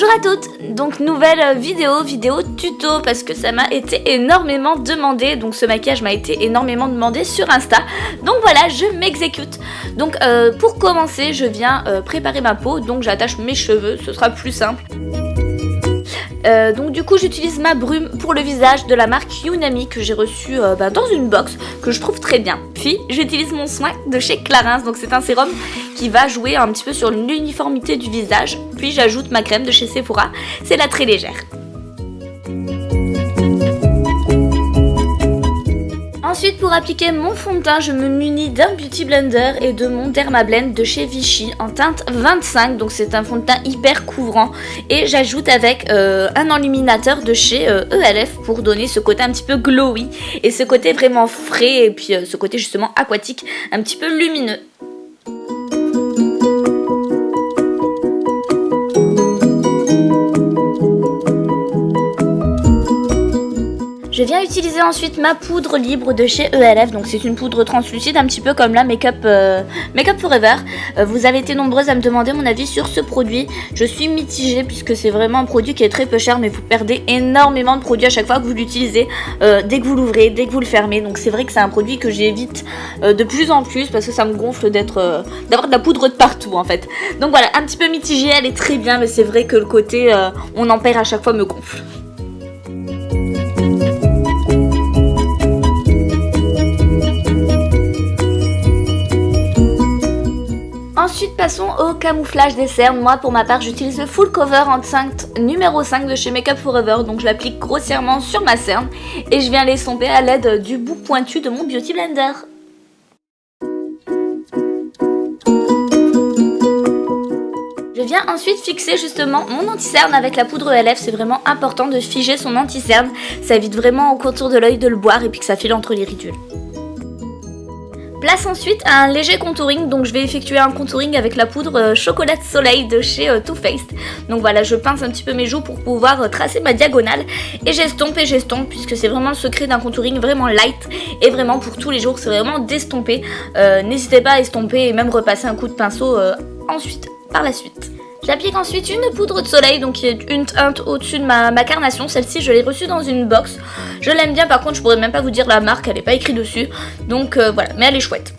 Bonjour à toutes, donc nouvelle vidéo tuto parce que ça m'a été énormément demandé, donc ce maquillage m'a été énormément demandé sur Insta, donc voilà je m'exécute. Donc pour commencer je viens préparer ma peau, donc j'attache mes cheveux, ce sera plus simple. Donc du coup j'utilise ma brume pour le visage de la marque Unami que j'ai reçue dans une box que je trouve très bien. Puis j'utilise mon soin de chez Clarins, donc c'est un sérum qui va jouer un petit peu sur l'uniformité du visage. Puis j'ajoute ma crème de chez Sephora, c'est la très légère. Ensuite pour appliquer mon fond de teint je me munis d'un Beauty Blender et de mon Dermablend de chez Vichy en teinte 25, donc c'est un fond de teint hyper couvrant et j'ajoute avec un enluminateur de chez ELF pour donner ce côté un petit peu glowy et ce côté vraiment frais et puis ce côté justement aquatique un petit peu lumineux. Je viens utiliser ensuite ma poudre libre de chez ELF, donc c'est une poudre translucide un petit peu comme la Make Up Forever. Vous avez été nombreuses à me demander mon avis sur ce produit. Je suis mitigée puisque c'est vraiment un produit qui est très peu cher mais vous perdez énormément de produits à chaque fois que vous l'utilisez, dès que vous l'ouvrez, dès que vous le fermez. Donc c'est vrai que c'est un produit que j'évite de plus en plus parce que ça me gonfle d'avoir de la poudre de partout en fait. Donc voilà, un petit peu mitigée, elle est très bien mais c'est vrai que le côté on en perd à chaque fois me gonfle. Ensuite passons au camouflage des cernes. Moi pour ma part j'utilise le Full Cover en teinte numéro 5 de chez Make Up Forever. Donc je l'applique grossièrement sur ma cerne et je viens l'estomper à l'aide du bout pointu de mon Beauty Blender. Je viens ensuite fixer justement mon anti-cerne avec la poudre ELF. C'est vraiment important de figer son anti-cerne. Ça évite vraiment au contour de l'œil de le boire et puis que ça file entre les ridules. Place ensuite à un léger contouring, donc je vais effectuer un contouring avec la poudre chocolat de soleil de chez Too Faced. Donc voilà, je pince un petit peu mes joues pour pouvoir tracer ma diagonale et j'estompe puisque c'est vraiment le secret d'un contouring vraiment light et vraiment pour tous les jours, c'est vraiment d'estomper. N'hésitez pas à estomper et même repasser un coup de pinceau ensuite, par la suite. J'applique ensuite une poudre de soleil, donc qui est une teinte au-dessus de ma carnation. Celle-ci, je l'ai reçue dans une box. Je l'aime bien, par contre, je pourrais même pas vous dire la marque, elle n'est pas écrite dessus. Donc voilà, mais elle est chouette.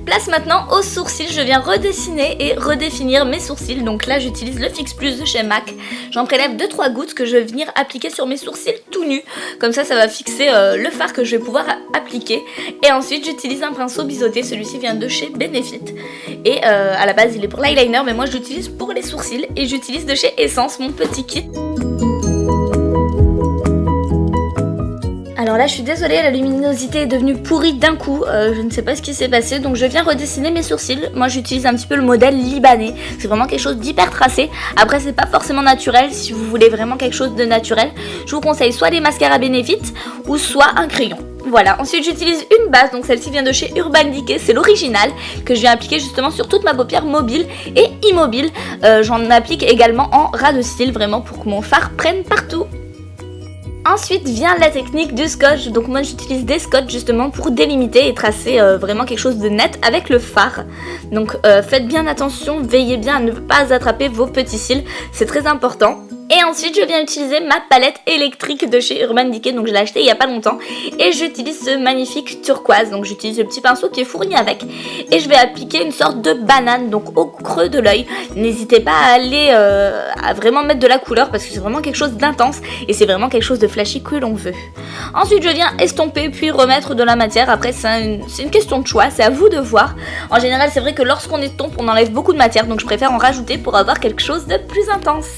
Place maintenant aux sourcils, je viens redessiner et redéfinir mes sourcils. Donc là j'utilise le Fix Plus de chez MAC. J'en prélève 2-3 gouttes que je vais venir appliquer sur mes sourcils tout nus. Comme ça va fixer le fard que je vais pouvoir appliquer. Et ensuite j'utilise un pinceau biseauté, celui-ci vient de chez Benefit. Et à la base il est pour l'eyeliner mais moi je l'utilise pour les sourcils. Et j'utilise de chez Essence mon petit kit. Alors là je suis désolée, la luminosité est devenue pourrie d'un coup, je ne sais pas ce qui s'est passé, donc je viens redessiner mes sourcils. Moi j'utilise un petit peu le modèle libanais, c'est vraiment quelque chose d'hyper tracé. Après c'est pas forcément naturel, si vous voulez vraiment quelque chose de naturel, je vous conseille soit les mascaras Benefit ou soit un crayon. Voilà, ensuite j'utilise une base, donc celle-ci vient de chez Urban Decay, c'est l'original que je viens appliquer justement sur toute ma paupière mobile et immobile. J'en applique également en ras de cils, vraiment pour que mon fard prenne partout. Ensuite vient la technique du scotch, donc moi j'utilise des scotch justement pour délimiter et tracer vraiment quelque chose de net avec le fard. Donc faites bien attention, veillez bien à ne pas attraper vos petits cils, c'est très important. Et ensuite je viens utiliser ma palette électrique de chez Urban Decay, donc je l'ai acheté il y a pas longtemps. Et j'utilise ce magnifique turquoise, donc j'utilise le petit pinceau qui est fourni avec. Et je vais appliquer une sorte de banane, donc au creux de l'œil. N'hésitez pas à aller à vraiment mettre de la couleur parce que c'est vraiment quelque chose d'intense. Et c'est vraiment quelque chose de flashy que l'on veut. Ensuite je viens estomper puis remettre de la matière. Après c'est une question de choix, c'est à vous de voir. En général c'est vrai que lorsqu'on estompe on enlève beaucoup de matière, donc je préfère en rajouter pour avoir quelque chose de plus intense.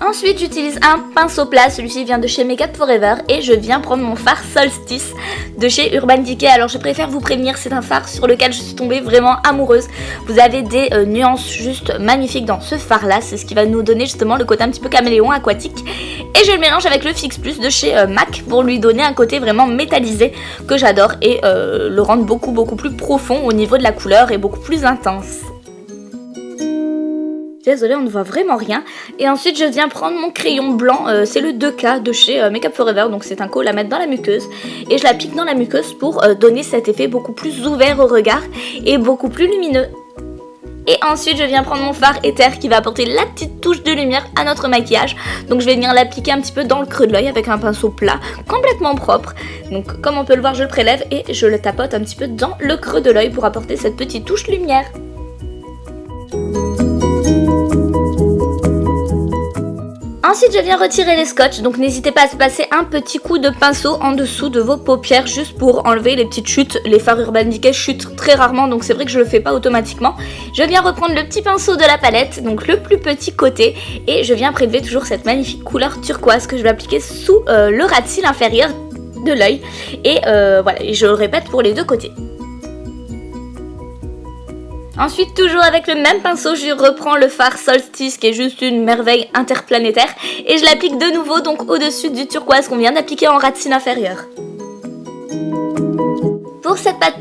Ensuite j'utilise un pinceau plat, celui-ci vient de chez Make Up Forever et je viens prendre mon fard Solstice de chez Urban Decay. Alors je préfère vous prévenir, c'est un fard sur lequel je suis tombée vraiment amoureuse. Vous avez des nuances juste magnifiques dans ce fard là, c'est ce qui va nous donner justement le côté un petit peu caméléon aquatique. Et je le mélange avec le Fix Plus de chez MAC pour lui donner un côté vraiment métallisé que j'adore et le rendre beaucoup plus profond au niveau de la couleur et beaucoup plus intense. Désolée, on ne voit vraiment rien. Et ensuite, je viens prendre mon crayon blanc. C'est le 2K de chez Make Up For Ever. Donc, c'est un col à mettre dans la muqueuse. Et je l'applique dans la muqueuse pour donner cet effet beaucoup plus ouvert au regard et beaucoup plus lumineux. Et ensuite, je viens prendre mon fard éther qui va apporter la petite touche de lumière à notre maquillage. Donc, je vais venir l'appliquer un petit peu dans le creux de l'œil avec un pinceau plat, complètement propre. Donc, comme on peut le voir, je le prélève et je le tapote un petit peu dans le creux de l'œil pour apporter cette petite touche lumière. Ensuite, je viens retirer les scotch, donc n'hésitez pas à se passer un petit coup de pinceau en dessous de vos paupières juste pour enlever les petites chutes. Les fards Urban Decay chutent très rarement, donc c'est vrai que je le fais pas automatiquement. Je viens reprendre le petit pinceau de la palette, donc le plus petit côté, et je viens prélever toujours cette magnifique couleur turquoise que je vais appliquer sous le ras de cils inférieur de l'œil. Et voilà, et je le répète pour les deux côtés. Ensuite, toujours avec le même pinceau, je reprends le fard Solstice qui est juste une merveille interplanétaire et je l'applique de nouveau donc au-dessus du turquoise qu'on vient d'appliquer en ras de cils inférieur. Pour cette partie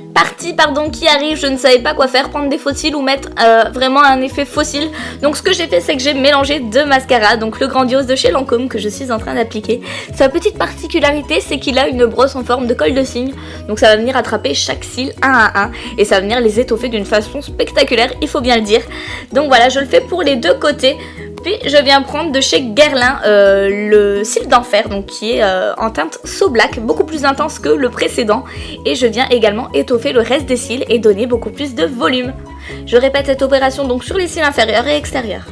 qui arrive, je ne savais pas quoi faire, prendre des faux cils ou mettre vraiment un effet faux cils. Donc ce que j'ai fait, c'est que j'ai mélangé deux mascaras, donc le Grandiose de chez Lancôme que je suis en train d'appliquer. Sa petite particularité, c'est qu'il a une brosse en forme de col de cygne, donc ça va venir attraper chaque cil un à un et ça va venir les étoffer d'une façon spectaculaire, il faut bien le dire. Donc voilà, je le fais pour les deux côtés. Puis je viens prendre de chez Guerlain le cil d'enfer, donc qui est en teinte So Black, beaucoup plus intense que le précédent. Et je viens également étoffer le reste des cils et donner beaucoup plus de volume. Je répète cette opération donc sur les cils inférieurs et extérieurs.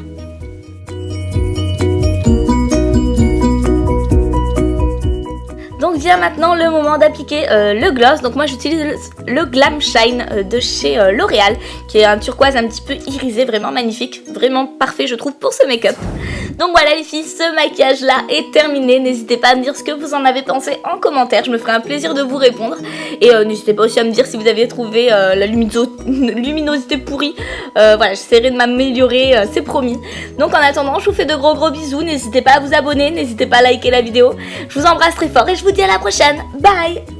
Donc vient maintenant le moment d'appliquer le gloss. Donc moi j'utilise le Glam Shine de chez L'Oréal, qui est un turquoise un petit peu irisé, vraiment magnifique, vraiment parfait je trouve pour ce make-up. Donc voilà les filles, ce maquillage là est terminé. N'hésitez pas à me dire ce que vous en avez pensé en commentaire, je me ferai un plaisir de vous répondre. Et n'hésitez pas aussi à me dire si vous avez trouvé la luminosité pourrie. Voilà, j'essaierai de m'améliorer, c'est promis. Donc en attendant, je vous fais de gros bisous. N'hésitez pas à vous abonner, n'hésitez pas à liker la vidéo. Je vous embrasse très fort et je vous dis à la prochaine. Bye!